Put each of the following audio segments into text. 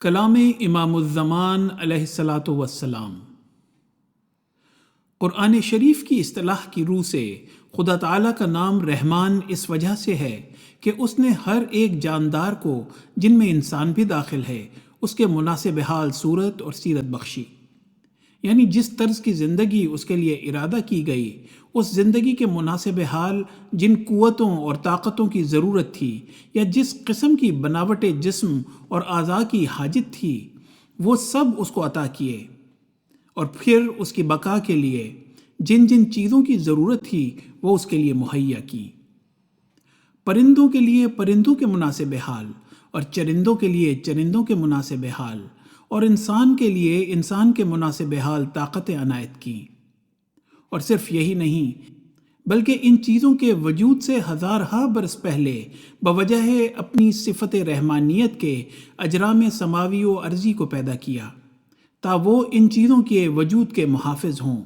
کلام امام الزمان علیہ الصلاۃ والسلام۔ قرآن شریف کی اصطلاح کی روح سے خدا تعالیٰ کا نام رحمان اس وجہ سے ہے کہ اس نے ہر ایک جاندار کو، جن میں انسان بھی داخل ہے، اس کے مناسب حال صورت اور سیرت بخشی، یعنی جس طرز کی زندگی اس کے لیے ارادہ کی گئی، اس زندگی کے مناسب حال، جن قوتوں اور طاقتوں کی ضرورت تھی یا جس قسم کی بناوٹ جسم اور اعضاء کی حاجت تھی، وہ سب اس کو عطا کیے، اور پھر اس کی بقا کے لیے جن جن چیزوں کی ضرورت تھی وہ اس کے لیے مہیا کی۔ پرندوں کے لیے پرندوں کے مناسب حال، اور چرندوں کے لیے چرندوں کے مناسب حال، اور انسان کے لیے انسان کے مناسب حال طاقتیں عنایت کی۔ اور صرف یہی نہیں، بلکہ ان چیزوں کے وجود سے ہزارہا برس پہلے بوجہ اپنی صفت رحمانیت کے اجرام سماوی و ارضی کو پیدا کیا، تا وہ ان چیزوں کے وجود کے محافظ ہوں۔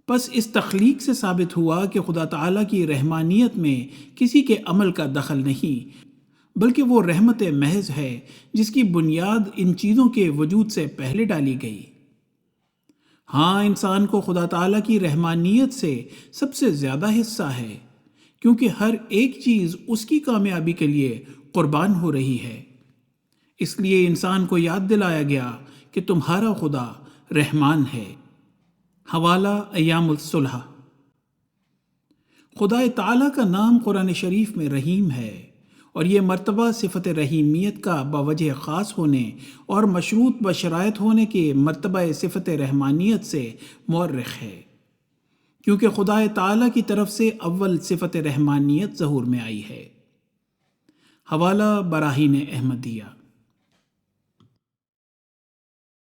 پس اس تخلیق سے ثابت ہوا کہ خدا تعالیٰ کی رحمانیت میں کسی کے عمل کا دخل نہیں، بلکہ وہ رحمت محض ہے جس کی بنیاد ان چیزوں کے وجود سے پہلے ڈالی گئی۔ ہاں، انسان کو خدا تعالیٰ کی رحمانیت سے سب سے زیادہ حصہ ہے، کیونکہ ہر ایک چیز اس کی کامیابی کے لیے قربان ہو رہی ہے۔ اس لیے انسان کو یاد دلایا گیا کہ تمہارا خدا رحمان ہے۔ حوالہ ایام الصلح۔ خدا تعالیٰ کا نام قرآن شریف میں رحیم ہے، اور یہ مرتبہ صفت رحیمیت کا بوجہ خاص ہونے اور مشروط بشرائط ہونے کے مرتبہ صفت رحمانیت سے مورخ ہے، کیونکہ خدا تعالیٰ کی طرف سے اول صفت رحمانیت ظہور میں آئی ہے۔ حوالہ براہین احمدیہ۔